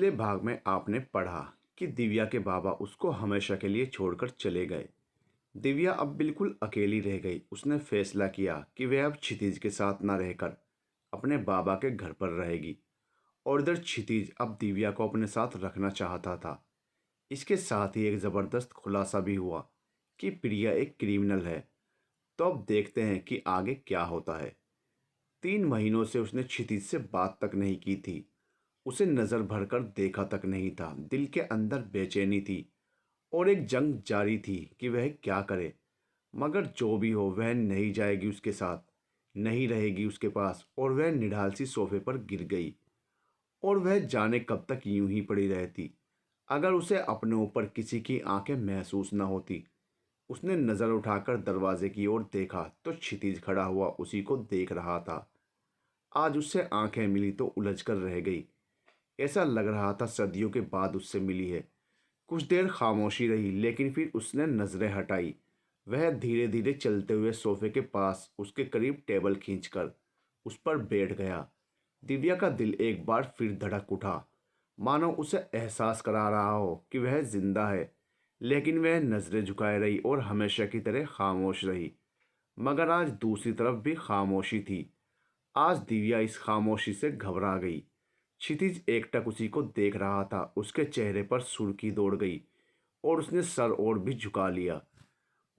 पिछले भाग में आपने पढ़ा कि दिव्या के बाबा उसको हमेशा के लिए छोड़कर चले गए। दिव्या अब बिल्कुल अकेली रह गई। उसने फैसला किया कि वह अब क्षितिज के साथ न रहकर अपने बाबा के घर पर रहेगी और इधर क्षितिज अब दिव्या को अपने साथ रखना चाहता था। इसके साथ ही एक ज़बरदस्त खुलासा भी हुआ कि प्रिया एक क्रिमिनल है। तो अब देखते हैं कि आगे क्या होता है। 3 महीनों से उसने क्षितिज से बात तक नहीं की थी। उसे नज़र भरकर देखा तक नहीं था। दिल के अंदर बेचैनी थी और एक जंग जारी थी कि वह क्या करे। मगर जो भी हो वह नहीं जाएगी उसके साथ, नहीं रहेगी उसके पास। और वह निढाल सी सोफे पर गिर गई और वह जाने कब तक यूं ही पड़ी रहती अगर उसे अपने ऊपर किसी की आंखें महसूस न होती। उसने नज़र उठाकर दरवाजे की ओर देखा तो क्षितिज खड़ा हुआ उसी को देख रहा था। आज उससे आंखें मिली तो उलझ कर रह गई। ऐसा लग रहा था सदियों के बाद उससे मिली है। कुछ देर खामोशी रही लेकिन फिर उसने नजरें हटाई। वह धीरे धीरे चलते हुए सोफे के पास उसके करीब टेबल खींचकर उस पर बैठ गया। दिव्या का दिल एक बार फिर धड़क उठा, मानो उसे एहसास करा रहा हो कि वह जिंदा है। लेकिन वह नजरें झुकाए रही और हमेशा की तरह खामोश रही। मगर आज दूसरी तरफ भी खामोशी थी। आज दिव्या इस खामोशी से घबरा गई। क्षितिज एकटक उसी को देख रहा था। उसके चेहरे पर सुर्खी दौड़ गई और उसने सर और भी झुका लिया।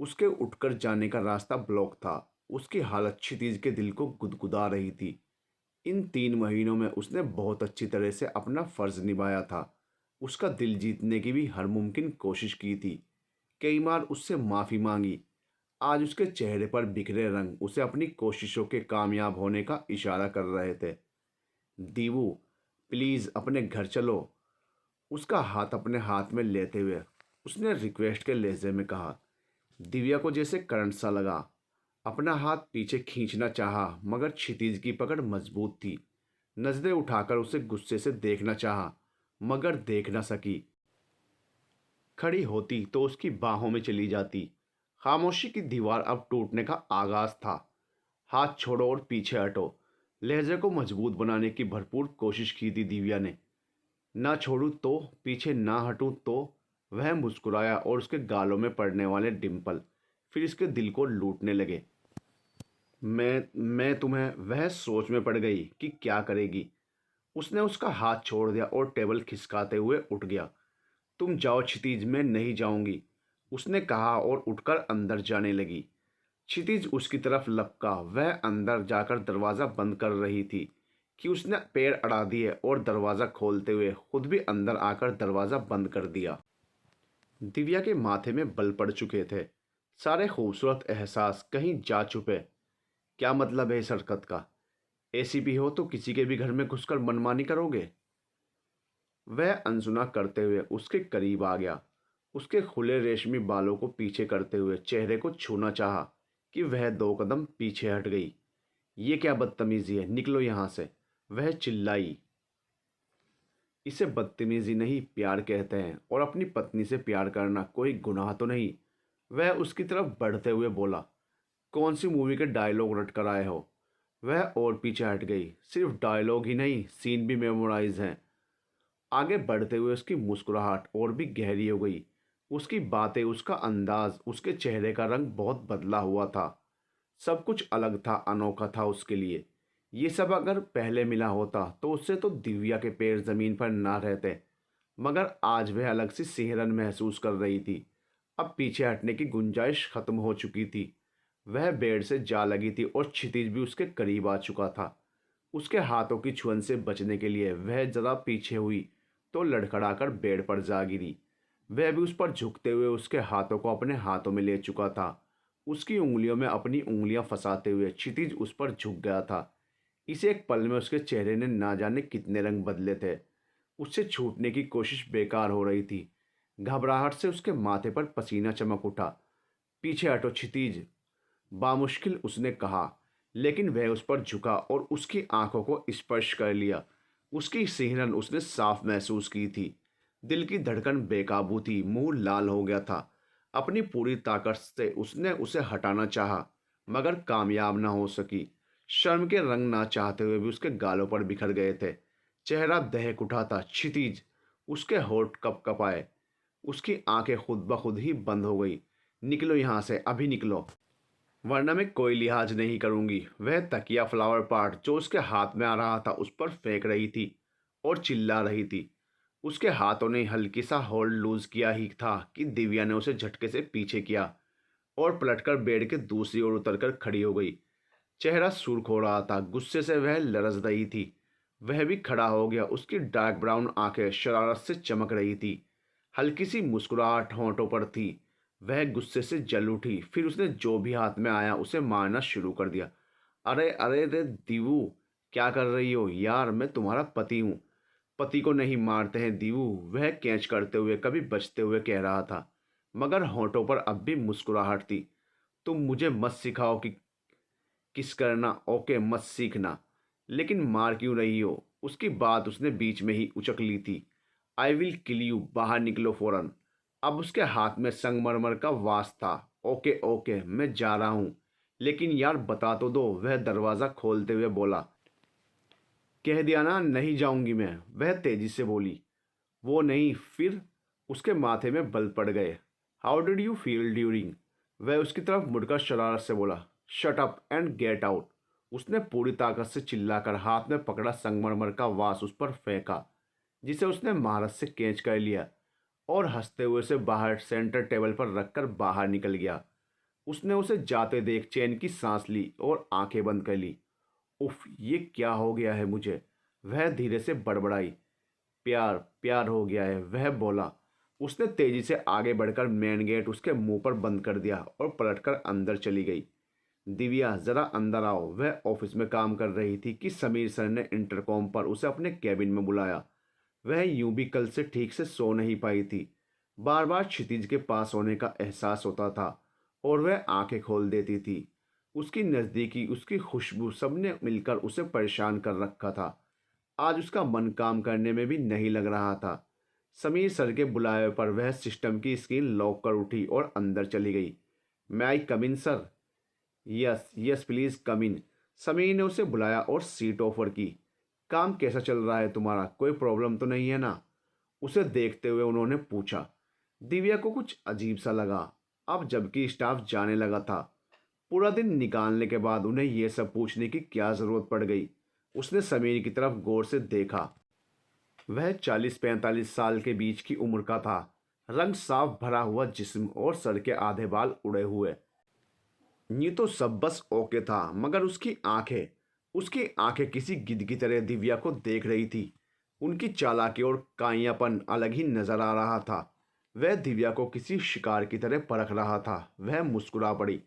उसके उठकर जाने का रास्ता ब्लॉक था। उसकी हालत क्षितिज के दिल को गुदगुदा रही थी। इन 3 महीनों में उसने बहुत अच्छी तरह से अपना फर्ज निभाया था। उसका दिल जीतने की भी हर मुमकिन कोशिश की थी। कई बार उससे माफ़ी मांगी। आज उसके चेहरे पर बिखरे रंग उसे अपनी कोशिशों के कामयाब होने का इशारा कर रहे थे। दीवू, प्लीज़ अपने घर चलो। उसका हाथ अपने हाथ में लेते हुए उसने रिक्वेस्ट के लहजे में कहा। दिव्या को जैसे करंट सा लगा। अपना हाथ पीछे खींचना चाहा मगर क्षितिज की पकड़ मजबूत थी। नजरें उठाकर उसे गुस्से से देखना चाहा मगर देख न सकी। खड़ी होती तो उसकी बाहों में चली जाती। खामोशी की दीवार अब टूटने का आगाज था। हाथ छोड़ो और पीछे हटो। लहजे को मजबूत बनाने की भरपूर कोशिश की थी दिव्या ने। ना छोड़ूं तो, पीछे ना हटूं तो। वह मुस्कुराया और उसके गालों में पड़ने वाले डिंपल फिर इसके दिल को लूटने लगे। मैं तुम्हें, वह सोच में पड़ गई कि क्या करेगी। उसने उसका हाथ छोड़ दिया और टेबल खिसकाते हुए उठ गया। तुम जाओ क्षितिज, मैं नहीं जाऊंगी, उसने कहा और उठकर अंदर जाने लगी। क्षितिज उसकी तरफ लपका। वह अंदर जाकर दरवाज़ा बंद कर रही थी कि उसने पैर अड़ा दिए और दरवाज़ा खोलते हुए खुद भी अंदर आकर दरवाज़ा बंद कर दिया। दिव्या के माथे में बल पड़ चुके थे। सारे खूबसूरत एहसास कहीं जा छुपे। क्या मतलब है इस हरकत का? ऐसी भी हो तो किसी के भी घर में घुसकर मनमानी करोगे? वह अनसुना करते हुए उसके करीब आ गया। उसके खुले रेशमी बालों को पीछे करते हुए चेहरे को छूना चाहा कि वह 2 कदम पीछे हट गई। ये क्या बदतमीजी है, निकलो यहाँ से, वह चिल्लाई। इसे बदतमीजी नहीं, प्यार कहते हैं। और अपनी पत्नी से प्यार करना कोई गुनाह तो नहीं। वह उसकी तरफ बढ़ते हुए बोला। कौन सी मूवी के डायलॉग रट कर आए हो? वह और पीछे हट गई। सिर्फ डायलॉग ही नहीं, सीन भी मेमोराइज हैं। आगे बढ़ते हुए उसकी मुस्कुराहट और भी गहरी हो गई। उसकी बातें, उसका अंदाज, उसके चेहरे का रंग बहुत बदला हुआ था। सब कुछ अलग था, अनोखा था उसके लिए। ये सब अगर पहले मिला होता तो उससे तो दिव्या के पैर जमीन पर ना रहते। मगर आज वह अलग सी सिहरन महसूस कर रही थी। अब पीछे हटने की गुंजाइश खत्म हो चुकी थी। वह बेड से जा लगी थी और क्षितिज भी उसके करीब आ चुका था। उसके हाथों की छुअन से बचने के लिए वह जरा पीछे हुई तो लड़खड़ाकर बेड पर जा गिरी। वह भी उस पर झुकते हुए उसके हाथों को अपने हाथों में ले चुका था। उसकी उंगलियों में अपनी उंगलियां फंसाते हुए क्षितिज उस पर झुक गया था। इस एक पल में उसके चेहरे ने ना जाने कितने रंग बदले थे। उससे छूटने की कोशिश बेकार हो रही थी। घबराहट से उसके माथे पर पसीना चमक उठा। पीछे हटो क्षितिज, बामुश्किल उसने कहा। लेकिन वह उस पर झुका और उसकी आंखों को स्पर्श कर लिया। उसकी सिहरन उसने साफ महसूस की थी। दिल की धड़कन बेकाबू थी, मुंह लाल हो गया था। अपनी पूरी ताकत से उसने उसे हटाना चाहा मगर कामयाब ना हो सकी। शर्म के रंग ना चाहते हुए भी उसके गालों पर बिखर गए थे। चेहरा दहक उठा था। क्षितिज, उसके होठ कँप-कँपाए, उसकी आंखें खुद ब खुद ही बंद हो गई। निकलो यहाँ से, अभी निकलो, वरना मैं कोई लिहाज नहीं करूंगी। वह तकिया फ्लावर पॉट जो उसके हाथ में आ रहा था उस पर फेंक रही थी और चिल्ला रही थी। उसके हाथों ने हल्की सा होल्ड लूज किया ही था कि दिव्या ने उसे झटके से पीछे किया और पलटकर बेड के दूसरी ओर उतरकर खड़ी हो गई। चेहरा सुर्ख हो रहा था, गुस्से से वह लरज रही थी। वह भी खड़ा हो गया, उसकी डार्क ब्राउन आंखें शरारत से चमक रही थी। हल्की सी मुस्कुराहट होंठों पर थी। वह गुस्से से जल उठी, फिर उसने जो भी हाथ में आया उसे मारना शुरू कर दिया। अरे अरे रे दीवू, क्या कर रही हो यार, मैं तुम्हारा पति हूँ। पति को नहीं मारते हैं दीवू, वह कैच करते हुए कभी बचते हुए कह रहा था, मगर होंठों पर अब भी मुस्कुराहट थी। तुम मुझे मत सिखाओ कि किस करना, ओके मत सीखना, लेकिन मार क्यों रही हो। उसकी बात उसने बीच में ही उचक ली थी। आई विल किल यू, बाहर निकलो फौरन। अब उसके हाथ में संगमरमर का वास था। ओके ओके, मैं जा रहा हूँ, लेकिन यार बता तो दो, वह दरवाज़ा खोलते हुए बोला। कह दिया ना नहीं जाऊंगी मैं, वह तेजी से बोली। वो नहीं फिर? उसके माथे में बल पड़ गए। How did you feel during? वह उसकी तरफ मुड़कर शरारत से बोला। Shut up and get out. उसने पूरी ताकत से चिल्लाकर हाथ में पकड़ा संगमरमर का वास उस पर फेंका, जिसे उसने महारत से कैच कर लिया और हंसते हुए उसे बाहर सेंटर टेबल पर रखकर बाहर निकल गया। उसने उसे जाते देख चैन की सांस ली और आंखें बंद कर ली। उफ, ये क्या हो गया है मुझे, वह धीरे से बड़बड़ाई। प्यार प्यार हो गया है, वह बोला। उसने तेजी से आगे बढ़कर मेन गेट उसके मुंह पर बंद कर दिया और पलटकर अंदर चली गई। दिव्या जरा अंदर आओ, वह ऑफिस में काम कर रही थी कि समीर सर ने इंटरकॉम पर उसे अपने कैबिन में बुलाया। वह यूं भी कल से ठीक से सो नहीं पाई थी। बार बार क्षितिज के पास होने का एहसास होता था और वह आंखें खोल देती थी। उसकी नज़दीकी, उसकी खुशबू, सबने मिलकर उसे परेशान कर रखा था। आज उसका मन काम करने में भी नहीं लग रहा था। समीर सर के बुलावे पर वह सिस्टम की स्क्रीन लॉक कर उठी और अंदर चली गई। मैं I come in sir? Yes yes please come in. Sameer ने उसे बुलाया और सीट ऑफर की। काम कैसा चल रहा है तुम्हारा, कोई प्रॉब्लम तो नहीं है ना? उसे देखते हुए उन्होंने पूछा। दिव्या को कुछ अजीब सा लगा, अब जबकि स्टाफ जाने लगा था। पूरा दिन निकालने के बाद उन्हें यह सब पूछने की क्या ज़रूरत पड़ गई। उसने समीर की तरफ गौर से देखा। वह 40-45 साल के बीच की उम्र का था। रंग साफ भरा हुआ जिस्म और सर के आधे बाल उड़े हुए। ये तो सब बस ओके था, मगर उसकी आंखें किसी गिद्ध की तरह दिव्या को देख रही थी। उनकी चालाकी और काइयापन अलग ही नजर आ रहा था। वह दिव्या को किसी शिकार की तरह परख रहा था। वह मुस्कुरा पड़ी।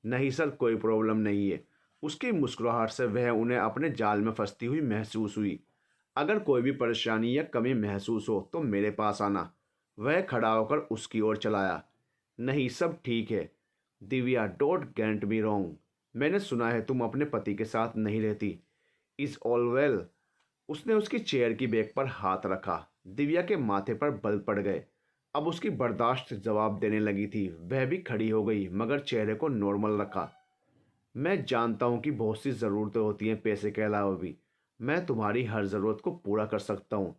नहीं सर, कोई प्रॉब्लम नहीं है। उसकी मुस्कुराहट से वह उन्हें अपने जाल में फंसती हुई महसूस हुई। अगर कोई भी परेशानी या कमी महसूस हो तो मेरे पास आना। वह खड़ा होकर उसकी ओर चलाया। नहीं, सब ठीक है। Divya, don't get me wrong, मैंने सुना है तुम अपने पति के साथ नहीं रहती। Is all well? उसने उसकी चेयर की बैक पर हाथ रखा। दिव्या के माथे पर बल पड़ गए। अब उसकी बर्दाश्त जवाब देने लगी थी। वह भी खड़ी हो गई, मगर चेहरे को नॉर्मल रखा। मैं जानता हूँ कि बहुत सी ज़रूरतें होती हैं पैसे के अलावा भी। मैं तुम्हारी हर ज़रूरत को पूरा कर सकता हूँ।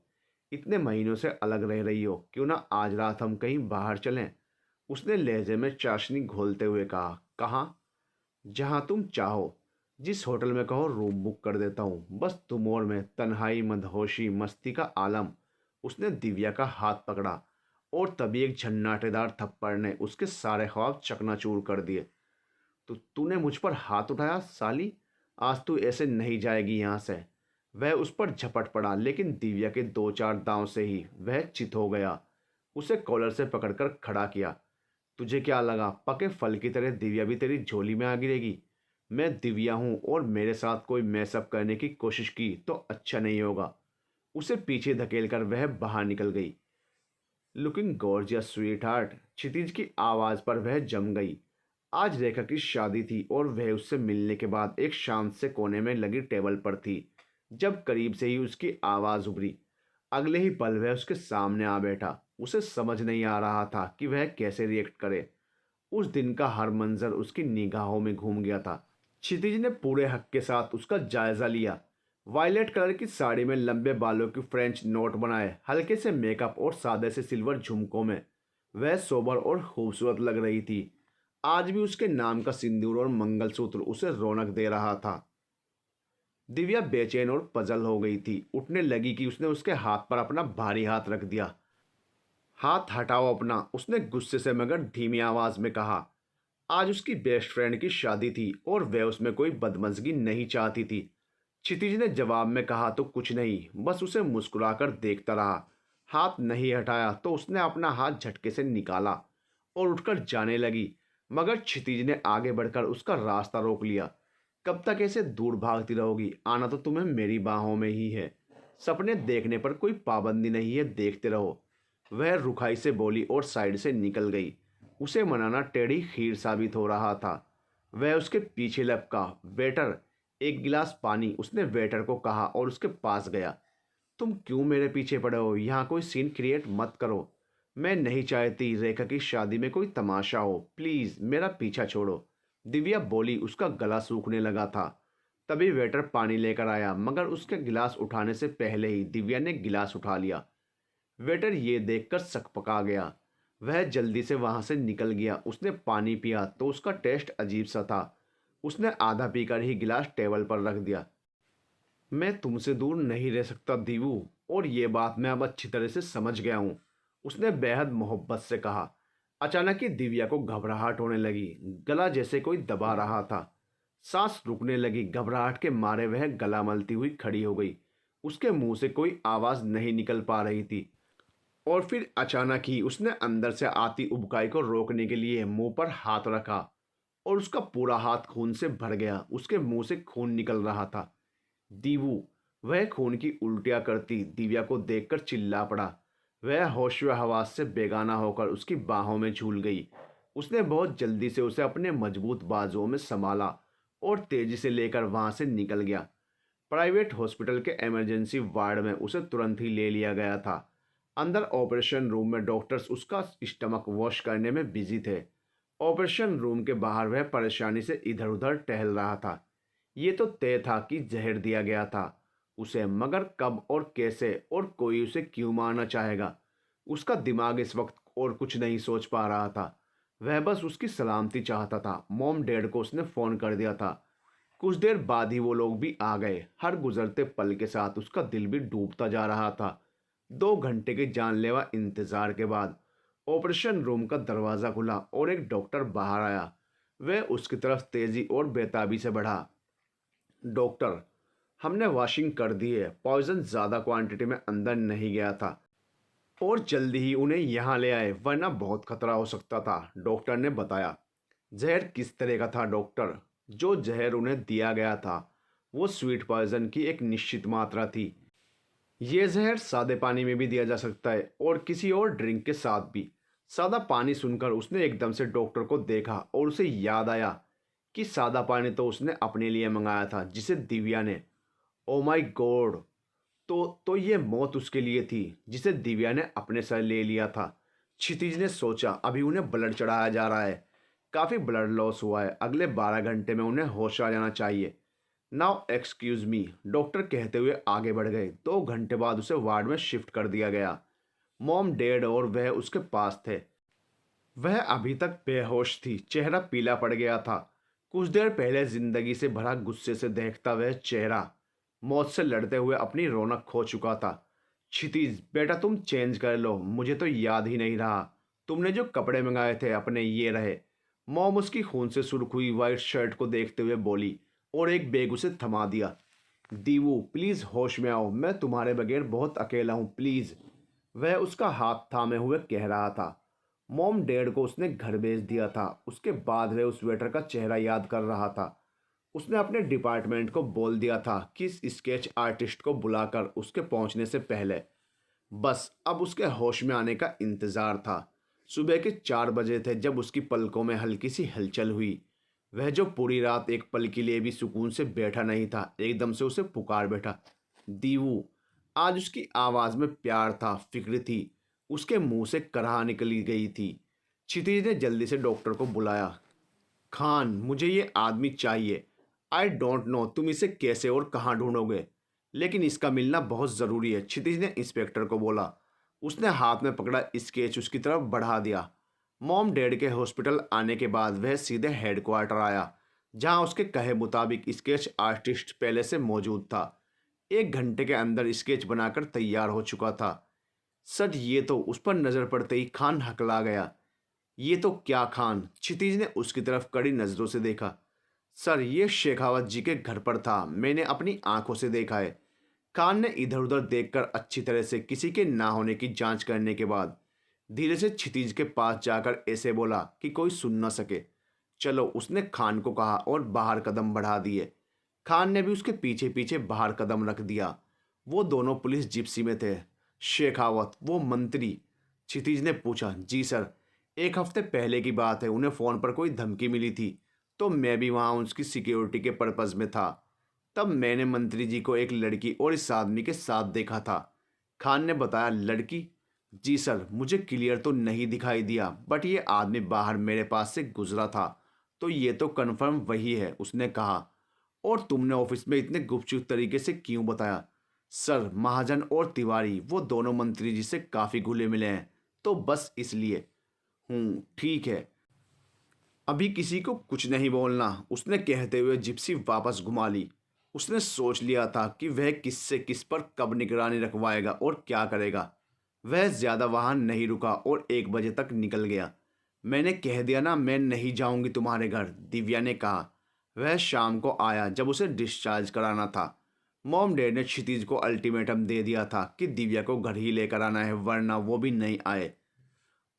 इतने महीनों से अलग रह रही हो, क्यों ना आज रात हम कहीं बाहर चलें? उसने लहजे में चाशनी घोलते हुए कहा। कहाँ? जहाँ तुम चाहो, जिस होटल में कहो रूम बुक कर देता हूँ। बस तुम और मैं, तन्हाई, मदहोशी, मस्ती का आलम। उसने दिव्या का हाथ पकड़ा और तभी एक झन्नाटेदार थप्पड़ ने उसके सारे ख्वाब चकनाचूर कर दिए। तो तूने मुझ पर हाथ उठाया साली? आज तू ऐसे नहीं जाएगी यहाँ से। वह उस पर झपट पड़ा, लेकिन दिव्या के दो चार दांव से ही वह चित हो गया। उसे कॉलर से पकड़कर खड़ा किया। तुझे क्या लगा पके फल की तरह दिव्या भी तेरी झोली में आ गिरेगी? मैं दिव्या हूँ और मेरे साथ कोई मैसअप करने की कोशिश की तो अच्छा नहीं होगा। उसे पीछे धकेलकर वह बाहर निकल गई। लुकिंग गॉर्जियस स्वीट हार्ट, क्षितिज की आवाज़ पर वह जम गई। आज रेखा की शादी थी और वह उससे मिलने के बाद एक शांत से कोने में लगी टेबल पर थी जब करीब से ही उसकी आवाज़ उभरी। अगले ही पल वह उसके सामने आ बैठा। उसे समझ नहीं आ रहा था कि वह कैसे रिएक्ट करे। उस दिन का हर मंजर उसकी निगाहों में घूम गया था। क्षितिज ने पूरे हक के साथ उसका जायजा लिया। वायलेट कलर की साड़ी में लंबे बालों की फ्रेंच नोट बनाए, हल्के से मेकअप और सादे से सिल्वर झुमकों में वह सोबर और खूबसूरत लग रही थी। आज भी उसके नाम का सिंदूर और मंगलसूत्र उसे रौनक दे रहा था। दिव्या बेचैन और पजल हो गई थी। उठने लगी कि उसने उसके हाथ पर अपना भारी हाथ रख दिया। हाथ हटाओ अपना, उसने गुस्से से मगर धीमी आवाज में कहा। आज उसकी बेस्ट फ्रेंड की शादी थी और वह उसमें कोई बदमजगी नहीं चाहती थी। क्षितिज ने जवाब में कहा तो कुछ नहीं, बस उसे मुस्कुराकर देखता रहा। हाथ नहीं हटाया तो उसने अपना हाथ झटके से निकाला और उठकर जाने लगी, मगर क्षितिज ने आगे बढ़कर उसका रास्ता रोक लिया। कब तक ऐसे दूर भागती रहोगी? आना तो तुम्हें मेरी बाहों में ही है। सपने देखने पर कोई पाबंदी नहीं है, देखते रहो। वह रुखाई से बोली और साइड से निकल गई। उसे मनाना टेढ़ी खीर साबित हो रहा था। वह उसके पीछे लपका। वेटर, एक गिलास पानी, उसने वेटर को कहा और उसके पास गया। तुम क्यों मेरे पीछे पड़े हो? यहाँ कोई सीन क्रिएट मत करो। मैं नहीं चाहती रेखा की शादी में कोई तमाशा हो। प्लीज मेरा पीछा छोड़ो, दिव्या बोली। उसका गला सूखने लगा था। तभी वेटर पानी लेकर आया, मगर उसके गिलास उठाने से पहले ही दिव्या ने गिलास उठा लिया। वेटर ये देखकर सकपका गया। वह जल्दी से वहां से निकल गया। उसने पानी पिया तो उसका टेस्ट अजीब सा था। उसने आधा पीकर ही गिलास टेबल पर रख दिया। मैं तुमसे दूर नहीं रह सकता दीवू, और ये बात मैं अब अच्छी तरह से समझ गया हूँ, उसने बेहद मोहब्बत से कहा। अचानक ही दिव्या को घबराहट होने लगी। गला जैसे कोई दबा रहा था। सांस रुकने लगी। घबराहट के मारे वह गला मलती हुई खड़ी हो गई। उसके मुंह से कोई आवाज नहीं निकल पा रही थी। और फिर अचानक ही उसने अंदर से आती उबकाई को रोकने के लिए मुंह पर हाथ रखा और उसका पूरा हाथ खून से भर गया। उसके मुंह से खून निकल रहा था। दीवू, वह खून की उल्टियां करती दिव्या को देखकर चिल्ला पड़ा। वह होश व हवास से बेगाना होकर उसकी बाहों में झूल गई। उसने बहुत जल्दी से उसे अपने मजबूत बाजुओं में संभाला और तेजी से लेकर वहां से निकल गया। प्राइवेट हॉस्पिटल के इमरजेंसी वार्ड में उसे तुरंत ही ले लिया गया था। अंदर ऑपरेशन रूम में डॉक्टर्स उसका स्टमक वॉश करने में बिजी थे। ऑपरेशन रूम के बाहर वह परेशानी से इधर उधर टहल रहा था। ये तो तय था कि जहर दिया गया था उसे, मगर कब और कैसे और कोई उसे क्यों मारना चाहेगा? उसका दिमाग इस वक्त और कुछ नहीं सोच पा रहा था। वह बस उसकी सलामती चाहता था। मॉम डैड को उसने फ़ोन कर दिया था। कुछ देर बाद ही वो लोग भी आ गए। हर गुजरते पल के साथ उसका दिल भी डूबता जा रहा था। 2 घंटे के जानलेवा इंतजार के बाद ऑपरेशन रूम का दरवाज़ा खुला और एक डॉक्टर बाहर आया। वह उसकी तरफ तेजी और बेताबी से बढ़ा। डॉक्टर, हमने वॉशिंग कर दी है। पॉइजन ज़्यादा क्वांटिटी में अंदर नहीं गया था और जल्दी ही उन्हें यहाँ ले आए, वरना बहुत खतरा हो सकता था, डॉक्टर ने बताया। जहर किस तरह का था डॉक्टर? जो जहर उन्हें दिया गया था वो स्वीट पॉइजन की एक निश्चित मात्रा थी। ये जहर सादे पानी में भी दिया जा सकता है और किसी और ड्रिंक के साथ भी। सादा पानी सुनकर उसने एकदम से डॉक्टर को देखा और उसे याद आया कि सादा पानी तो उसने अपने लिए मंगाया था, जिसे दिव्या ने। Oh my God! तो ये मौत उसके लिए थी जिसे दिव्या ने अपने सर ले लिया था। क्षितिज ने सोचा, अभी उन्हें ब्लड चढ़ाया जा रहा है। काफ़ी ब्लड लॉस हुआ है। अगले 12 घंटे में उन्हें होश आ जाना चाहिए। नाउ एक्सक्यूज मी, डॉक्टर कहते हुए आगे बढ़ गए। 2 घंटे बाद उसे वार्ड में शिफ्ट कर दिया गया। मॉम डैड और वह उसके पास थे। वह अभी तक बेहोश थी। चेहरा पीला पड़ गया था। कुछ देर पहले जिंदगी से भरा गुस्से से देखता वह चेहरा मौत से लड़ते हुए अपनी रौनक खो चुका था। क्षितिज, बेटा तुम चेंज कर लो, मुझे तो याद ही नहीं रहा। तुमने जो कपड़े मंगाए थे अपने ये रहे। मॉम उसकी खून से सुर्ख हुई वाइट शर्ट को देखते हुए बोली और एक बैग उसे थमा दिया। दीवू, प्लीज होश में आओ, मैं तुम्हारे बगैर बहुत अकेला हूँ, प्लीज, वह उसका हाथ थामे हुए कह रहा था। मॉम डैड को उसने घर भेज दिया था। उसके बाद वह उस वेटर का चेहरा याद कर रहा था। उसने अपने डिपार्टमेंट को बोल दिया था कि इस स्केच आर्टिस्ट को बुलाकर उसके पहुंचने से पहले। बस अब उसके होश में आने का इंतजार था। सुबह के 4 बजे थे जब उसकी पलकों में हल्की सी हलचल हुई। वह जो पूरी रात एक पल के लिए भी सुकून से बैठा नहीं था, एकदम से उसे पुकार बैठा। दीवू! आज उसकी आवाज में प्यार था, फिक्र थी। उसके मुंह से कराह निकली गई थी। क्षितिज ने जल्दी से डॉक्टर को बुलाया। खान, मुझे ये आदमी चाहिए। आई डोंट नो तुम इसे कैसे और कहाँ ढूंढोगे। लेकिन इसका मिलना बहुत ज़रूरी है, क्षितिज ने इंस्पेक्टर को बोला। उसने हाथ में पकड़ा स्केच उसकी तरफ बढ़ा दिया। मॉम डैड के हॉस्पिटल आने के बाद वह सीधे हेडक्वार्टर आया, जहां उसके कहे मुताबिक स्केच आर्टिस्ट पहले से मौजूद था। 1 घंटे के अंदर स्केच बनाकर तैयार हो चुका था। सर, ये तो उस पर नज़र पड़ते ही खान हकला गया। ये तो क्या खान? क्षितिज ने उसकी तरफ कड़ी नज़रों से देखा। सर, ये शेखावत जी के घर पर था, मैंने अपनी आंखों से देखा है। खान ने इधर उधर देखकर अच्छी तरह से किसी के ना होने की जांच करने के बाद धीरे से क्षितिज के पास जाकर ऐसे बोला कि कोई सुन न सके। चलो, उसने खान को कहा और बाहर कदम बढ़ा दिए। खान ने भी उसके पीछे पीछे बाहर कदम रख दिया। वो दोनों पुलिस जिप्सी में थे। शेखावत, वो मंत्री? क्षितिज ने पूछा। जी सर, 1 हफ्ते पहले की बात है, उन्हें फ़ोन पर कोई धमकी मिली थी, तो मैं भी वहाँ उसकी सिक्योरिटी के पर्पज़ में था। तब मैंने मंत्री जी को एक लड़की और इस आदमी के साथ देखा था। खान ने बताया। लड़की? जी सर, मुझे क्लियर तो नहीं दिखाई दिया, बट ये आदमी बाहर मेरे पास से गुजरा था, तो ये तो कन्फर्म वही है, उसने कहा। और तुमने ऑफिस में इतने गुपचुप तरीके से क्यों बताया? सर, महाजन और तिवारी वो दोनों मंत्री जी से काफ़ी घुले मिले हैं, तो बस इसलिए। ठीक है, अभी किसी को कुछ नहीं बोलना, उसने कहते हुए जिप्सी वापस घुमा ली। उसने सोच लिया था कि वह किससे किस पर कब निगरानी रखवाएगा और क्या करेगा। वह ज़्यादा वहाँ नहीं रुका और 1 बजे तक निकल गया। मैंने कह दिया ना, मैं नहीं जाऊंगी तुम्हारे घर, दिव्या ने कहा। वह शाम को आया जब उसे डिस्चार्ज कराना था। मॉम डैड ने क्षितिज को अल्टीमेटम दे दिया था कि दिव्या को घर ही लेकर आना है, वरना वो भी नहीं आए।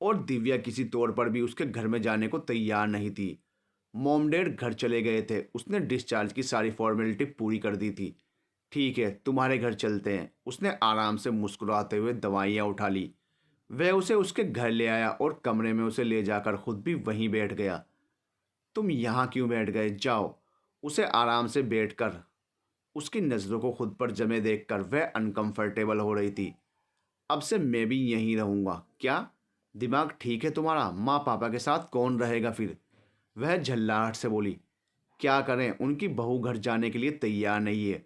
और दिव्या किसी तौर पर भी उसके घर में जाने को तैयार नहीं थी। मॉम डैड घर चले गए थे, उसने डिस्चार्ज की सारी फॉर्मेलिटी पूरी कर दी थी। ठीक है, तुम्हारे घर चलते हैं, उसने आराम से मुस्कुराते हुए दवाइयाँ उठा ली। वह उसे उसके घर ले आया और कमरे में उसे ले जाकर खुद भी वहीं बैठ गया। तुम यहाँ क्यों बैठ गए? जाओ। उसे आराम से बैठकर उसकी नज़रों को खुद पर जमे देखकर वह अनकंफर्टेबल हो रही थी। अब से मैं भी यहीं रहूँगा। क्या दिमाग ठीक है तुम्हारा? माँ पापा के साथ कौन रहेगा फिर? वह झल्लाहट से बोली। क्या करें, उनकी बहू घर जाने के लिए तैयार नहीं है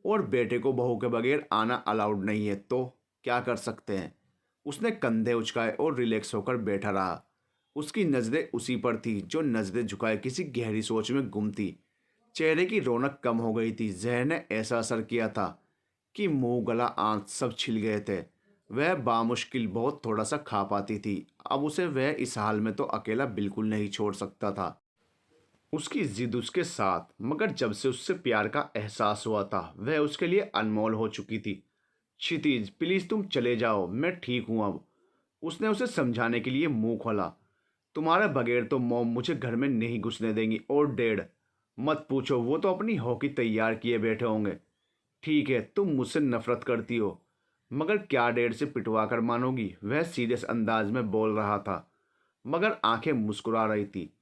और बेटे को बहू के बगैर आना अलाउड नहीं है, तो क्या कर सकते हैं? उसने कंधे उचकाए और रिलैक्स होकर बैठा रहा। उसकी नज़रें उसी पर थी जो नज़रें झुकाए किसी गहरी सोच में गुम थी। चेहरे की रौनक कम हो गई थी। जहर ने ऐसा असर किया था कि मुंह, गला, आंख सब छिल गए थे। वह बामुश्किल बहुत थोड़ा सा खा पाती थी। अब उसे वह इस हाल में तो अकेला बिल्कुल नहीं छोड़ सकता था। उसकी जिद उसके साथ, मगर जब से उससे प्यार का एहसास हुआ था वह उसके लिए अनमोल हो चुकी थी। क्षितिज, प्लीज तुम चले जाओ, मैं ठीक हूं अब। उसने उसे समझाने के लिए मुंह खोला। तुम्हारे बगैर तो मॉम मुझे घर में नहीं घुसने देंगी, और डैड मत पूछो, वो तो अपनी हॉकी तैयार किए बैठे होंगे। ठीक है, तुम मुझसे नफरत करती हो, मगर क्या डैड से पिटवा कर मानोगी? वह सीरियस अंदाज में बोल रहा था, मगर आंखें मुस्कुरा रही थी।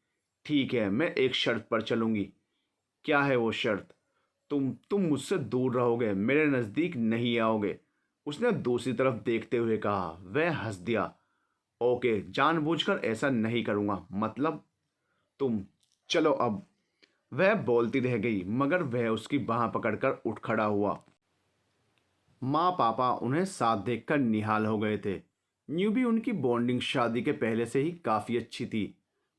ठीक है, मैं एक शर्त पर चलूंगी। क्या है वो शर्त? तुम मुझसे दूर रहोगे, मेरे नज़दीक नहीं आओगे। उसने दूसरी तरफ देखते हुए कहा। वह हंस दिया। ओके, जानबूझकर ऐसा नहीं करूँगा, मतलब तुम। चलो अब। वह बोलती रह गई, मगर वह उसकी बाह पकड़कर उठ खड़ा हुआ। माँ पापा उन्हें साथ देखकर निहाल हो गए थे। न्यू भी उनकी बॉन्डिंग शादी के पहले से ही काफ़ी अच्छी थी।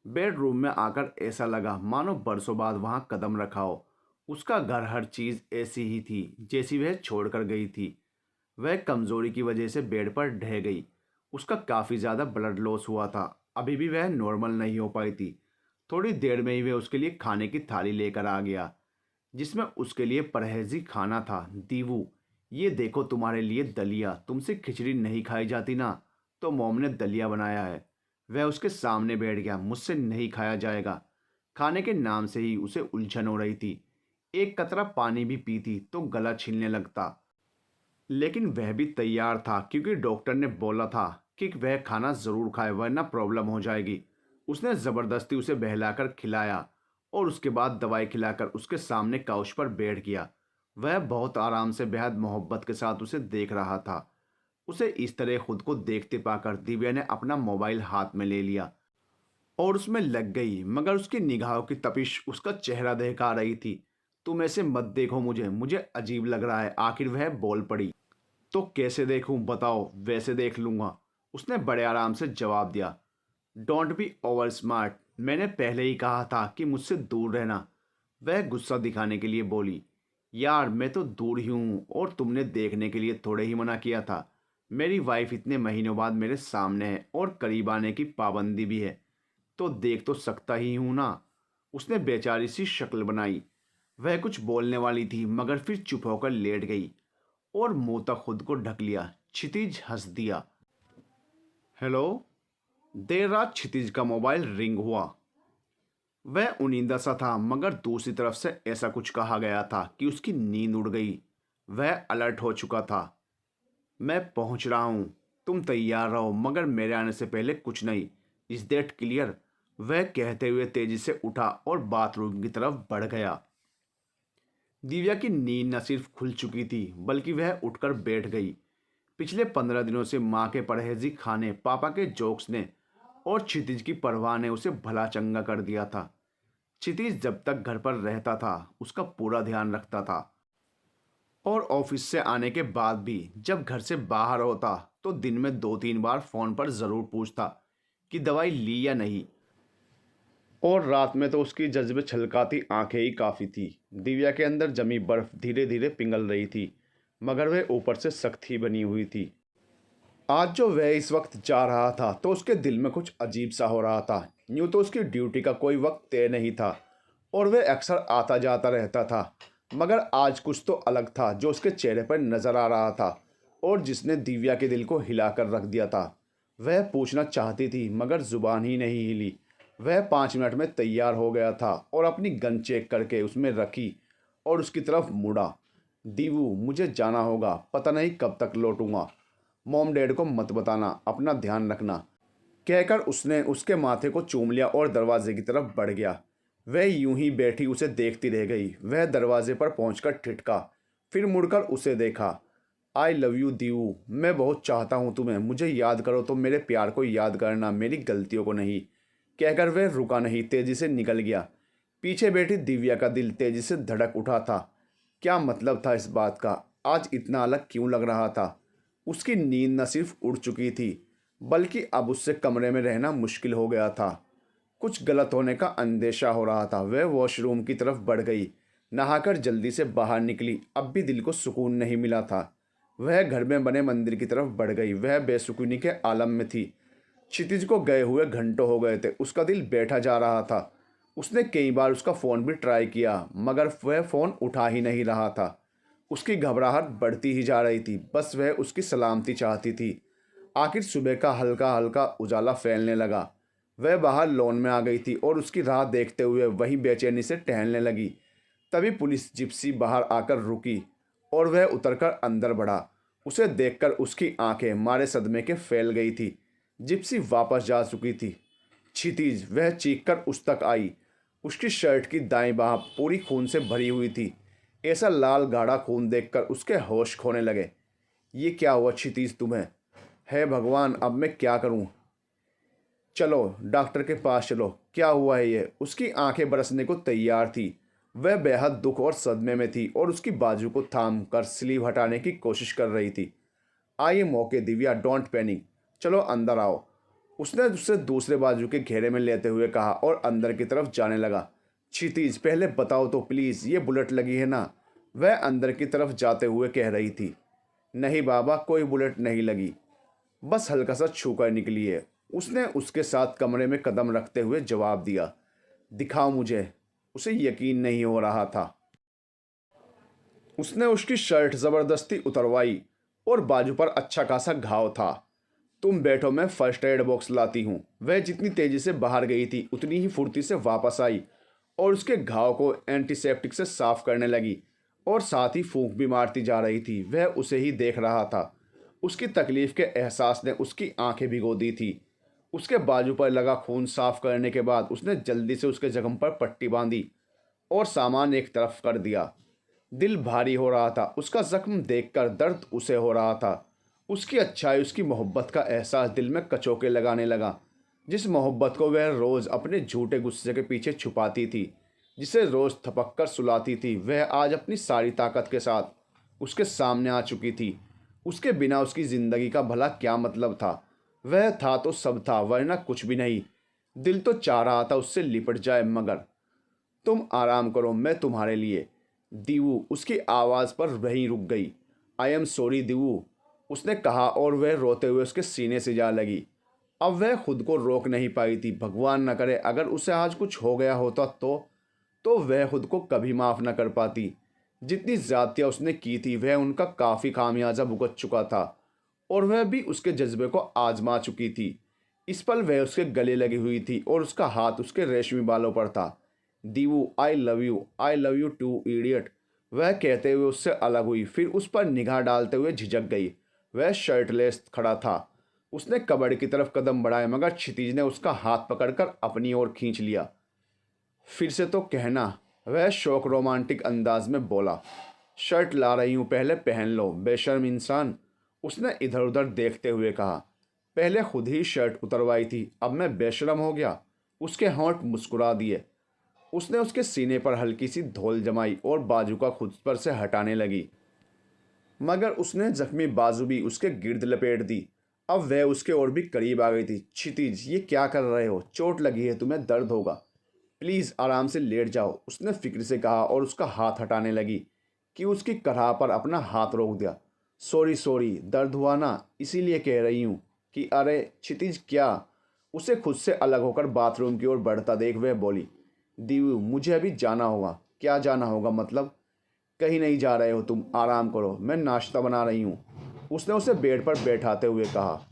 बेडरूम में आकर ऐसा लगा मानो बरसों बाद वहाँ कदम रखा हो। उसका घर, हर चीज़ ऐसी ही थी जैसी वह छोड़कर गई थी। वह कमज़ोरी की वजह से बेड पर ढह गई। उसका काफ़ी ज़्यादा ब्लड लॉस हुआ था। अभी भी वह नॉर्मल नहीं हो पाई थी। थोड़ी देर में ही वह उसके लिए खाने की थाली लेकर आ गया, जिसमें उसके लिए परहेजी खाना था। दीवू, ये देखो तुम्हारे लिए दलिया, तुमसे खिचड़ी नहीं खाई जाती ना, तो मॉम ने दलिया बनाया है। वह उसके सामने बैठ गया। मुझसे नहीं खाया जाएगा। खाने के नाम से ही उसे उलझन हो रही थी। एक कतरा पानी भी पीती तो गला छिलने लगता। लेकिन वह भी तैयार था, क्योंकि डॉक्टर ने बोला था कि वह खाना ज़रूर खाए वरना प्रॉब्लम हो जाएगी। उसने ज़बरदस्ती उसे बहलाकर खिलाया और उसके बाद दवाई खिलाकर उसके सामने काउच पर बैठ गया। वह बहुत आराम से, बेहद मोहब्बत के साथ उसे देख रहा था। उसे इस तरह खुद को देखते पाकर दिव्या ने अपना मोबाइल हाथ में ले लिया और उसमें लग गई, मगर उसकी निगाहों की तपिश उसका चेहरा दहका रही थी। तुम ऐसे मत देखो मुझे, मुझे अजीब लग रहा है। आखिर वह बोल पड़ी। तो कैसे देखूं बताओ? वैसे देख लूंगा, उसने बड़े आराम से जवाब दिया। डोंट बी ओवर स्मार्ट, मैंने पहले ही कहा था कि मुझसे दूर रहना। वह गुस्सा दिखाने के लिए बोली। यार मैं तो दूर ही हूँ और तुमने देखने के लिए थोड़े ही मना किया था। मेरी वाइफ इतने महीनों बाद मेरे सामने है और करीब आने की पाबंदी भी है, तो देख तो सकता ही हूं ना। उसने बेचारी सी शक्ल बनाई। वह कुछ बोलने वाली थी मगर फिर चुप होकर लेट गई और मुंह तक खुद को ढक लिया। क्षितिज हंस दिया। हेलो। देर रात क्षितिज का मोबाइल रिंग हुआ। वह उनींदा सा था मगर दूसरी तरफ से ऐसा कुछ कहा गया था कि उसकी नींद उड़ गई। वह अलर्ट हो चुका था। मैं पहुंच रहा हूं, तुम तैयार रहो मगर मेरे आने से पहले कुछ नहीं। Is that clear? वह कहते हुए तेजी से उठा और बाथरूम की तरफ बढ़ गया। दिव्या की नींद न सिर्फ खुल चुकी थी बल्कि वह उठकर बैठ गई। पिछले 15 दिनों से माँ के परहेजी खाने, पापा के जोक्स ने और क्षितिज की परवाह ने उसे भला चंगा कर दिया था। क्षितिज जब तक घर पर रहता था उसका पूरा ध्यान रखता था और ऑफिस से आने के बाद भी जब घर से बाहर होता तो दिन में 2-3 बार फोन पर जरूर पूछता कि दवाई ली या नहीं। और रात में तो उसकी जज्बे छलकाती आंखें ही काफ़ी थी। दिव्या के अंदर जमी बर्फ धीरे धीरे पिघल रही थी मगर वह ऊपर से सख्त ही बनी हुई थी। आज जो वह इस वक्त जा रहा था तो उसके दिल में कुछ अजीब सा हो रहा था। यूँ तो उसकी ड्यूटी का कोई वक्त तय नहीं था और वह अक्सर आता जाता रहता था, मगर आज कुछ तो अलग था जो उसके चेहरे पर नजर आ रहा था और जिसने दिव्या के दिल को हिलाकर रख दिया था। वह पूछना चाहती थी मगर जुबान ही नहीं हिली। वह 5 मिनट में तैयार हो गया था और अपनी गन चेक करके उसमें रखी और उसकी तरफ मुड़ा। दीवू, मुझे जाना होगा, पता नहीं कब तक लौटूंगा। मॉम डैड को मत बताना, अपना ध्यान रखना, कहकर उसने उसके माथे को चूम लिया और दरवाजे की तरफ बढ़ गया। वह यूं ही बैठी उसे देखती रह गई। वह दरवाजे पर पहुंचकर ठिठका, फिर मुड़कर उसे देखा। आई लव यू दीवू, मैं बहुत चाहता हूं तुम्हें, मुझे याद करो तो मेरे प्यार को याद करना, मेरी गलतियों को नहीं। कहकर वह रुका नहीं, तेजी से निकल गया। पीछे बैठी दिव्या का दिल तेजी से धड़क उठा था। क्या मतलब था इस बात का? आज इतना अलग क्यों लग रहा था? उसकी नींद न सिर्फ उड़ चुकी थी बल्कि अब उससे कमरे में रहना मुश्किल हो गया था। कुछ गलत होने का अंदेशा हो रहा था। वह वॉशरूम की तरफ बढ़ गई, नहाकर जल्दी से बाहर निकली। अब भी दिल को सुकून नहीं मिला था। वह घर में बने मंदिर की तरफ बढ़ गई। वह बेसुकूनी के आलम में थी। क्षितिज को गए हुए घंटों हो गए थे। उसका दिल बैठा जा रहा था। उसने कई बार उसका फ़ोन भी ट्राई किया मगर वह फ़ोन उठा ही नहीं रहा था। उसकी घबराहट बढ़ती ही जा रही थी। बस वह उसकी सलामती चाहती थी। आखिर सुबह का हल्का हल्का उजाला फैलने लगा। वह बाहर लॉन में आ गई थी और उसकी राह देखते हुए वहीं बेचैनी से टहलने लगी। तभी पुलिस जिप्सी बाहर आकर रुकी और वह उतरकर अंदर बढ़ा। उसे देखकर उसकी आंखें मारे सदमे के फैल गई थी। जिप्सी वापस जा चुकी थी। क्षितिज, वह चीखकर उस तक आई। उसकी शर्ट की दाईं बाह पूरी खून से भरी हुई थी। ऐसा लाल गाढ़ा खून देखकर उसके होश खोने लगे। ये क्या हुआ क्षितिज तुम्हें? है भगवान, अब मैं क्या करूं? चलो डॉक्टर के पास चलो। क्या हुआ है ये? उसकी आंखें बरसने को तैयार थी। वह बेहद दुख और सदमे में थी और उसकी बाजू को थाम कर स्लीव हटाने की कोशिश कर रही थी। आइए मौके दिव्या, डोंट पैनिक, चलो अंदर आओ। उसने उससे दूसरे बाजू के घेरे में लेते हुए कहा और अंदर की तरफ जाने लगा। क्षितिज, पहले बताओ तो प्लीज़, ये बुलेट लगी है ना? वह अंदर की तरफ जाते हुए कह रही थी। नहीं बाबा, कोई बुलेट नहीं लगी, बस हल्का सा छूकर निकली है। उसने उसके साथ कमरे में कदम रखते हुए जवाब दिया। दिखाओ मुझे। उसे यकीन नहीं हो रहा था। उसने उसकी शर्ट ज़बरदस्ती उतरवाई और बाजू पर अच्छा खासा घाव था। तुम बैठो, मैं फर्स्ट एड बॉक्स लाती हूँ। वह जितनी तेज़ी से बाहर गई थी उतनी ही फुर्ती से वापस आई और उसके घाव को एंटीसेप्टिक से साफ करने लगी और साथ ही फूंक भी मारती जा रही थी। वह उसे ही देख रहा था। उसकी तकलीफ़ के एहसास ने उसकी आंखें भिगो दी थी। उसके बाजू पर लगा खून साफ करने के बाद उसने जल्दी से उसके जख्म पर पट्टी बांधी और सामान एक तरफ कर दिया। दिल भारी हो रहा था। उसका जख्म देखकर दर्द उसे हो रहा था। उसकी अच्छाई, उसकी मोहब्बत का एहसास दिल में कचोके लगाने लगा। जिस मोहब्बत को वह रोज़ अपने झूठे गुस्से के पीछे छुपाती थी, जिसे रोज थपक कर सुलाती थी, वह आज अपनी सारी ताकत के साथ उसके सामने आ चुकी थी। उसके बिना उसकी जिंदगी का भला क्या मतलब था? वह था तो सब था, वरना कुछ भी नहीं। दिल तो चाह रहा था उससे लिपट जाए, मगर तुम आराम करो, मैं तुम्हारे लिए। दीवू उसकी आवाज़ पर वहीं रुक गई। आई एम सॉरी दीवू, उसने कहा और वह रोते हुए उसके सीने से जा लगी। अब वह खुद को रोक नहीं पाई थी। भगवान न करे अगर उसे आज कुछ हो गया होता तो वह खुद को कभी माफ़ न कर पाती। जितनी ज़्यादतियाँ उसने की थी वह उनका काफ़ी खामियाजा भुगत चुका था, और वह भी उसके जज्बे को आजमा चुकी थी। इस पल वह उसके गले लगी हुई थी और उसका हाथ उसके रेशमी बालों पर था। Divu I love you too idiot, वह कहते हुए उससे अलग हुई, फिर उस पर निगाह डालते हुए झिझक गई। वह शर्टलेस खड़ा था। उसने कबर्ड की तरफ कदम बढ़ाए, मगर क्षितिज ने उसका हाथ पकड़कर अपनी ओर खींच लिया। फिर से तो कहना, वह शौक रोमांटिक अंदाज में बोला। शर्ट ला रही हूँ, पहले पहन लो बेशर्म इंसान, उसने इधर उधर देखते हुए कहा। पहले खुद ही शर्ट उतरवाई थी, अब मैं बेशर्म हो गया? उसके होंठ मुस्कुरा दिए। उसने उसके सीने पर हल्की सी धौल जमाई और बाजू का खुद पर से हटाने लगी, मगर उसने जख्मी बाजू भी उसके गिर्द लपेट दी। अब वह उसके और भी करीब आ गई थी। क्षितिज, ये क्या कर रहे हो? चोट लगी है, तुम्हें दर्द होगा। प्लीज़ आराम से लेट जाओ, उसने फिक्र से कहा और उसका हाथ हटाने लगी कि उसकी कन्हा पर अपना हाथ रोक दिया। सॉरी सॉरी, दर्द हुआ ना, इसीलिए कह रही हूँ कि अरे क्षितिज क्या? उसे खुद से अलग होकर बाथरूम की ओर बढ़ता देख वह बोली। दीवू, मुझे अभी जाना होगा। क्या जाना होगा मतलब? कहीं नहीं जा रहे हो तुम, आराम करो, मैं नाश्ता बना रही हूँ, उसने उसे बेड पर बैठाते हुए कहा।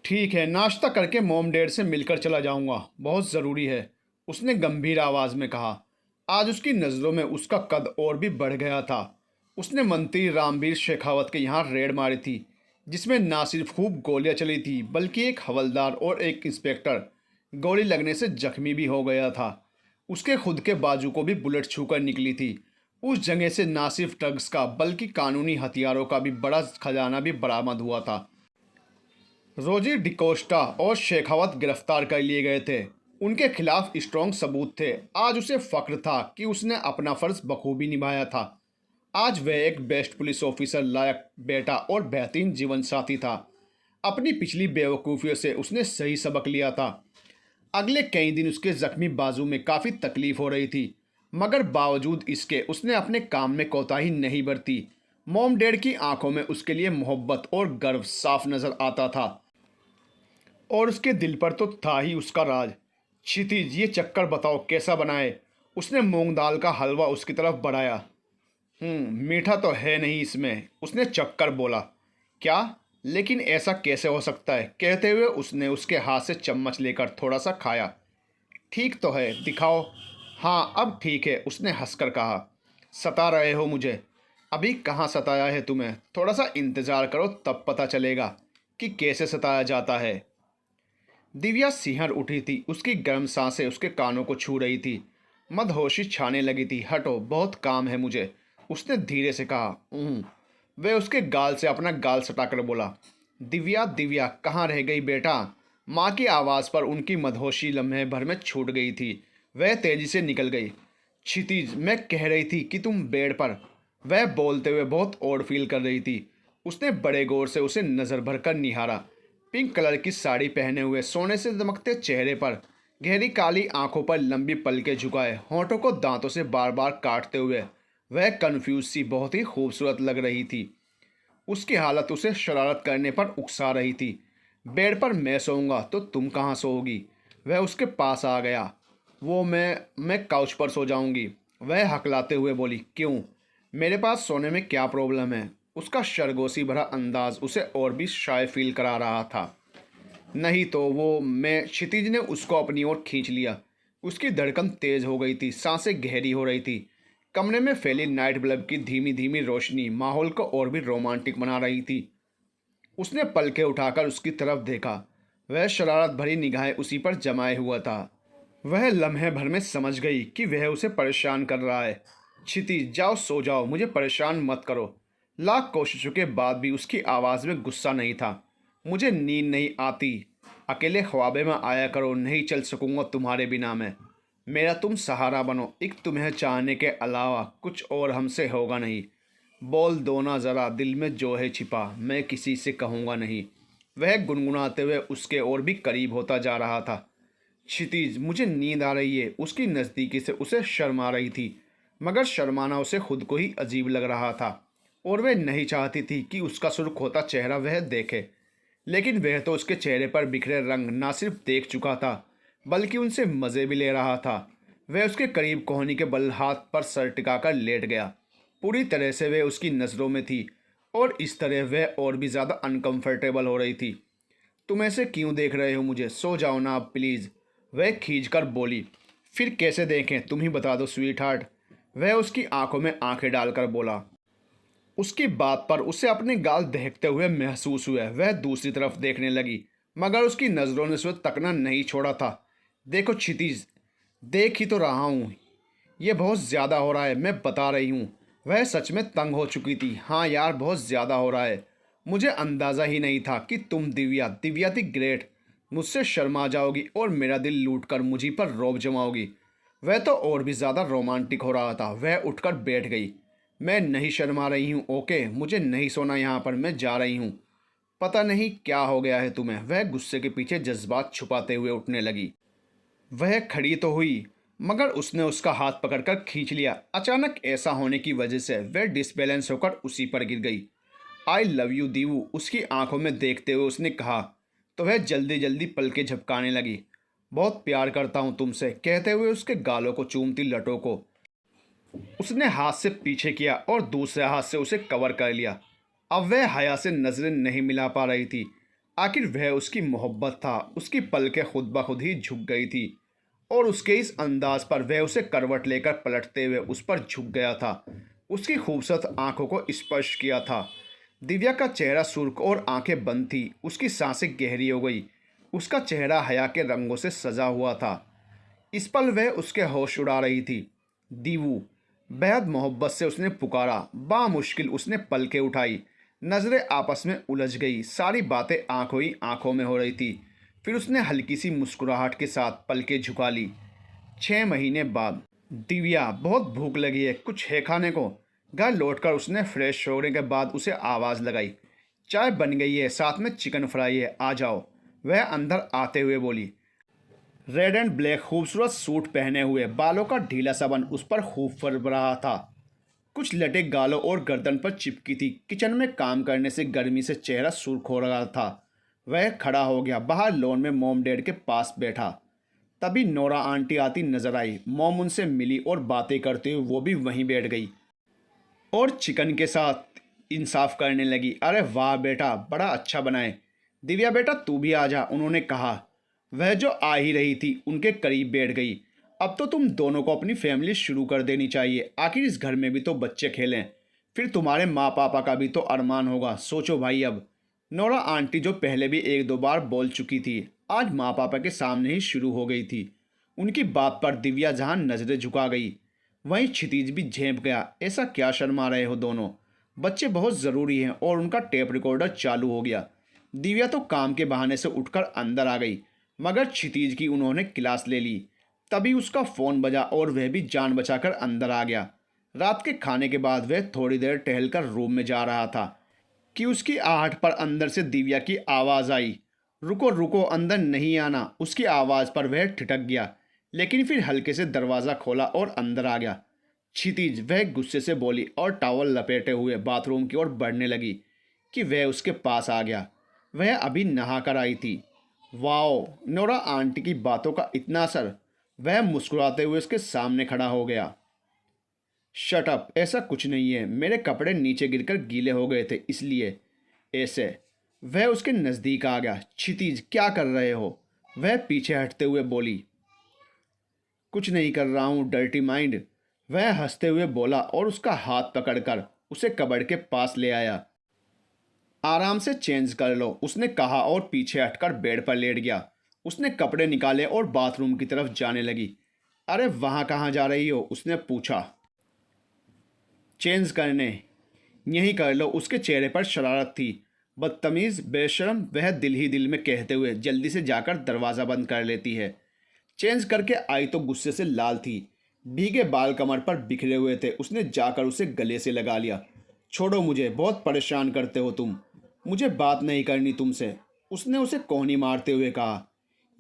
ठीक है, नाश्ता करके मॉम डैड से मिलकर चला जाऊंगा, बहुत ज़रूरी है, उसने गंभीर आवाज़ में कहा। आज उसकी नज़रों में उसका कद और भी बढ़ गया था। उसने मंत्री रामवीर शेखावत के यहाँ रेड मारी थी, जिसमें ना सिर्फ खूब गोलियां चली थी, बल्कि एक हवलदार और एक इंस्पेक्टर गोली लगने से जख्मी भी हो गया था। उसके खुद के बाजू को भी बुलेट छूकर निकली थी। उस जगह से ना सिर्फ ड्रग्स का बल्कि कानूनी हथियारों का भी बड़ा खजाना भी बरामद हुआ था। रोजी डिकोस्टा और शेखावत गिरफ्तार कर लिए गए थे। उनके खिलाफ स्ट्रॉन्ग सबूत थे। आज उसे फक्र था कि उसने अपना फर्ज बखूबी निभाया था। आज वह एक बेस्ट पुलिस ऑफिसर, लायक बेटा और बेहतरीन जीवन साथी था। अपनी पिछली बेवकूफ़ियों से उसने सही सबक लिया था। अगले कई दिन उसके जख्मी बाजू में काफ़ी तकलीफ हो रही थी, मगर बावजूद इसके उसने अपने काम में कोताही नहीं बरती। मॉम डैड की आंखों में उसके लिए मोहब्बत और गर्व साफ नज़र आता था, और उसके दिल पर तो था ही उसका राज। क्षितिज, ये चक्कर बताओ कैसा बनाए? उसने मूंग दाल का हलवा उसकी तरफ बढ़ाया। मीठा तो है नहीं इसमें, उसने चक्कर बोला। क्या? लेकिन ऐसा कैसे हो सकता है? कहते हुए उसने उसके हाथ से चम्मच लेकर थोड़ा सा खाया। ठीक तो है, दिखाओ। हाँ अब ठीक है, उसने हंसकर कहा। सता रहे हो मुझे? अभी कहाँ सताया है तुम्हें, थोड़ा सा इंतज़ार करो तब पता चलेगा कि कैसे सताया जाता है। दिव्या सिहर उठी थी। उसकी गर्म सांसें उसके कानों को छू रही थी। मदहोशी छाने लगी थी। हटो, बहुत काम है मुझे, उसने धीरे से कहा। वह उसके गाल से अपना गाल सटाकर बोला। दिव्या दिव्या, कहाँ रह गई बेटा? माँ की आवाज़ पर उनकी मदहोशी लम्हे भर में छूट गई थी। वह तेजी से निकल गई। क्षितिज, मैं कह रही थी कि तुम बेड पर, वह बोलते हुए बहुत ऑड फील कर रही थी। उसने बड़े गौर से उसे नज़र भर कर निहारा। पिंक कलर की साड़ी पहने हुए, सोने से दमकते चेहरे पर, गहरी काली आंखों पर लंबी पलकें झुकाए, होंठों को दांतों से बार बार काटते हुए वह कन्फ्यूज सी बहुत ही खूबसूरत लग रही थी। उसकी हालत उसे शरारत करने पर उकसा रही थी। बेड पर मैं सोऊंगा तो तुम कहाँ सोओगी? वह उसके पास आ गया। वो मैं काउच पर सो जाऊंगी, वह हकलाते हुए बोली। क्यों? मेरे पास सोने में क्या प्रॉब्लम है? उसका शर्गोशी भरा अंदाज उसे और भी शाय फील करा रहा था। नहीं तो वो मैं क्षितिज ने उसको अपनी ओर खींच लिया। उसकी धड़कन तेज हो गई थी, सांसें गहरी हो रही थी। कमरे में फैली नाइट बल्ब की धीमी धीमी रोशनी माहौल को और भी रोमांटिक बना रही थी। उसने पलकें उठाकर उसकी तरफ देखा। वह शरारत भरी निगाहें उसी पर जमाए हुआ था। वह लम्हे भर में समझ गई कि वह उसे परेशान कर रहा है। क्षितिज, जाओ सो जाओ, मुझे परेशान मत करो। लाख कोशिशों के बाद भी उसकी आवाज़ में गुस्सा नहीं था। मुझे नींद नहीं आती, अकेले ख्वाबे में आया करो, नहीं चल सकूंगा तुम्हारे बिना मैं। मेरा तुम सहारा बनो, एक तुम्हें चाहने के अलावा कुछ और हमसे होगा नहीं। बोल दो ना ज़रा, दिल में जो है छिपा, मैं किसी से कहूँगा नहीं। वह गुनगुनाते हुए उसके और भी करीब होता जा रहा था। क्षितिज, मुझे नींद आ रही है। उसकी नज़दीकी से उसे शर्म आ रही थी, मगर शर्माना उसे खुद को ही अजीब लग रहा था। और वह नहीं चाहती थी कि उसका सुर्ख होता चेहरा वह देखे, लेकिन वह तो उसके चेहरे पर बिखरे रंग ना सिर्फ देख चुका था, बल्कि उनसे मज़े भी ले रहा था। वह उसके करीब कोहनी के बल हाथ पर सर टिकाकर लेट गया। पूरी तरह से वह उसकी नज़रों में थी, और इस तरह वह और भी ज़्यादा अनकंफर्टेबल हो रही थी। तुम ऐसे क्यों देख रहे हो मुझे? सो जाओ ना आप प्लीज़, वह खींच कर बोली। फिर कैसे देखें, तुम ही बता दो स्वीट हार्ट, वह उसकी आंखों में आंखें डालकर बोला। उसकी बात पर उसे अपने गाल दहकते हुए महसूस हुए। वह दूसरी तरफ देखने लगी, मगर उसकी नज़रों ने उसे तकना नहीं छोड़ा था। देखो क्षितिज, देख ही तो रहा हूँ, ये बहुत ज़्यादा हो रहा है, मैं बता रही हूँ। वह सच में तंग हो चुकी थी। हाँ यार, बहुत ज़्यादा हो रहा है। मुझे अंदाज़ा ही नहीं था कि तुम दिव्या, दिव्या दी ग्रेट, मुझसे शर्मा जाओगी और मेरा दिल लूट कर मुझी पर रौब जमाओगी। वह तो और भी ज़्यादा रोमांटिक हो रहा था। वह उठकर बैठ गई। मैं नहीं शर्मा रही हूँ, ओके? मुझे नहीं सोना यहाँ पर, मैं जा रही हूँ। पता नहीं क्या हो गया है तुम्हें, वह गुस्से के पीछे जज्बात छुपाते हुए उठने लगी। वह खड़ी तो हुई, मगर उसने उसका हाथ पकड़कर खींच लिया। अचानक ऐसा होने की वजह से वह डिसबैलेंस होकर उसी पर गिर गई। आई लव यू दीवू, उसकी आंखों में देखते हुए उसने कहा, तो वह जल्दी जल्दी पलकें झपकाने लगी। बहुत प्यार करता हूँ तुमसे, कहते हुए उसके गालों को चूमती लटों को उसने हाथ से पीछे किया और दूसरे हाथ से उसे कवर कर लिया। अब वह हया से नजरें नहीं मिला पा रही थी। आखिर वह उसकी मोहब्बत था। उसकी पलकें खुद ब खुद ही झुक गई थी, और उसके इस अंदाज पर वह उसे करवट लेकर पलटते हुए उस पर झुक गया था। उसकी खूबसूरत आंखों को स्पर्श किया था। दिव्या का चेहरा सुर्ख और आंखें बंद थी। उसकी सांसें गहरी हो गई। उसका चेहरा हया के रंगों से सजा हुआ था। इस पल वह उसके होश उड़ा रही थी। दीवू, बेहद मोहब्बत से उसने पुकारा। बामुश्किल उसने पलकें उठाई। नज़रें आपस में उलझ गई। सारी बातें आंखों ही आंखों में हो रही थी। फिर उसने हल्की सी मुस्कुराहट के साथ पलकें झुका ली। 6 महीने बाद। दिव्या, बहुत भूख लगी है, कुछ है खाने को? घर लौटकर उसने फ्रेश होने के बाद उसे आवाज़ लगाई। चाय बन गई है, साथ में चिकन फ्राई है, आ जाओ, वह अंदर आते हुए बोली। रेड एंड ब्लैक खूबसूरत सूट पहने हुए, बालों का ढीला सा बन उस पर खूब फर रहा था। कुछ लटे गालों और गर्दन पर चिपकी थी। किचन में काम करने से गर्मी से चेहरा सुर्ख हो रहा था। वह खड़ा हो गया। बाहर लॉन में मॉम डैड के पास बैठा। तभी नोरा आंटी आती नजर आई। मॉम उनसे मिली और बातें करते हुए वो भी वहीं बैठ गई और चिकन के साथ इंसाफ करने लगी। अरे वाह बेटा, बड़ा अच्छा बनाए। दिव्या बेटा तू भी आ जा, उन्होंने कहा। वह जो आ ही रही थी उनके करीब बैठ गई। अब तो तुम दोनों को अपनी फैमिली शुरू कर देनी चाहिए। आखिर इस घर में भी तो बच्चे खेलें, फिर तुम्हारे माँ पापा का भी तो अरमान होगा। सोचो भाई अब। नोरा आंटी जो पहले भी एक दो बार बोल चुकी थी, आज माँ पापा के सामने ही शुरू हो गई थी। उनकी बात पर दिव्या जहाँ नज़रें झुका गई, वहीं क्षितिज भी झेंप गया। ऐसा क्या शर्मा रहे हो दोनों? बच्चे बहुत ज़रूरी हैं। और उनका टेप रिकॉर्डर चालू हो गया। दिव्या तो काम के बहाने से उठकर अंदर आ गई, मगर क्षितिज की उन्होंने क्लास ले ली। तभी उसका फ़ोन बजा और वह भी जान बचाकर अंदर आ गया। रात के खाने के बाद वह थोड़ी देर टहलकर रूम में जा रहा था कि उसकी आहट पर अंदर से दिव्या की आवाज़ आई। रुको रुको, अंदर नहीं आना। उसकी आवाज़ पर वह ठिठक गया, लेकिन फिर हल्के से दरवाज़ा खोला और अंदर आ गया। क्षितिज, वह गुस्से से बोली और टॉवल लपेटे हुए बाथरूम की ओर बढ़ने लगी कि वह उसके पास आ गया। वह अभी नहा कर आई थी। वाओ, नोरा आंटी की बातों का इतना असर। वह मुस्कुराते हुए उसके सामने खड़ा हो गया। शट अप, ऐसा कुछ नहीं है, मेरे कपड़े नीचे गिरकर गीले हो गए थे इसलिए ऐसे। वह उसके नज़दीक आ गया। क्षितिज, क्या कर रहे हो? वह पीछे हटते हुए बोली। कुछ नहीं कर रहा हूँ डर्टी माइंड, वह हंसते हुए बोला और उसका हाथ पकड़कर उसे कबर्ड के पास ले आया। आराम से चेंज कर लो, उसने कहा और पीछे हटकर बेड पर लेट गया। उसने कपड़े निकाले और बाथरूम की तरफ जाने लगी। अरे वहाँ कहाँ जा रही हो? उसने पूछा। चेंज करने। यहीं कर लो, उसके चेहरे पर शरारत थी। बदतमीज़, बेशर्म, वह दिल ही दिल में कहते हुए जल्दी से जाकर दरवाज़ा बंद कर लेती है। चेंज करके आई तो गुस्से से लाल थी। भीगे बाल कमर पर बिखरे हुए थे। उसने जाकर उसे गले से लगा लिया। छोड़ो मुझे, बहुत परेशान करते हो तुम। मुझे बात नहीं करनी तुमसे, उसने उसे कोहनी मारते हुए कहा।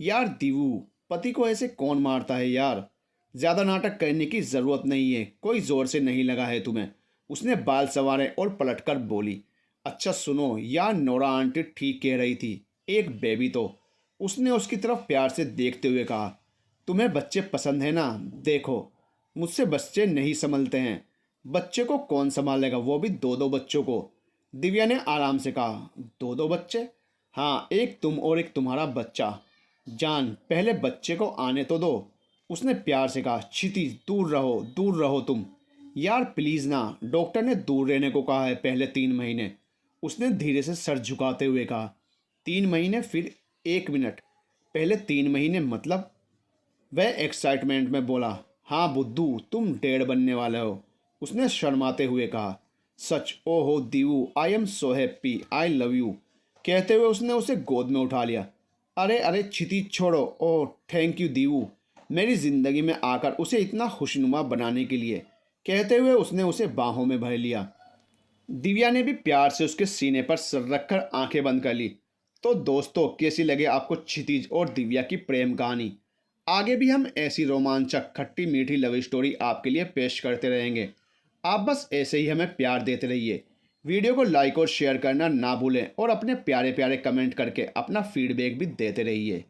यार दीवू, पति को ऐसे कौन मारता है यार। ज़्यादा नाटक करने की ज़रूरत नहीं है, कोई ज़ोर से नहीं लगा है तुम्हें। उसने बाल संवारे और पलटकर बोली। अच्छा सुनो यार, नोरा आंटी ठीक कह रही थी, एक बेबी तो। उसने उसकी तरफ प्यार से देखते हुए कहा। तुम्हें बच्चे पसंद है ना? देखो, मुझसे बच्चे नहीं संभलते हैं। बच्चे को कौन संभालेगा, वो भी दो दो बच्चों को। दिव्या ने आराम से कहा। दो दो बच्चे? हाँ, एक तुम और एक तुम्हारा बच्चा। जान, पहले बच्चे को आने तो दो, उसने प्यार से कहा। क्षितिज, दूर रहो तुम। यार प्लीज़ ना, डॉक्टर ने दूर रहने को कहा है पहले 3 महीने। उसने धीरे से सर झुकाते हुए कहा। 3 महीने? फिर 1 मिनट, पहले 3 महीने मतलब? वह एक्साइटमेंट में बोला। हाँ बुद्धू, तुम डेढ़ बनने वाले हो, उसने शर्माते हुए कहा। सच? ओहो Divu, I am so happy, I love you. कहते हुए उसने उसे गोद में उठा लिया। अरे अरे क्षितिज छोड़ो। ओह थैंक यू दीवू, मेरी ज़िंदगी में आकर उसे इतना खुशनुमा बनाने के लिए। कहते हुए उसने उसे बाहों में भर लिया। दिव्या ने भी प्यार से उसके सीने पर सर रखकर आंखें बंद कर ली। तो दोस्तों, कैसी लगे आपको क्षितिज और दिव्या की प्रेम कहानी? आगे भी हम ऐसी रोमांचक खट्टी मीठी लव स्टोरी आपके लिए पेश करते रहेंगे। आप बस ऐसे ही हमें प्यार देते रहिए। वीडियो को लाइक और शेयर करना ना भूलें और अपने प्यारे प्यारे कमेंट करके अपना फीडबैक भी देते रहिए।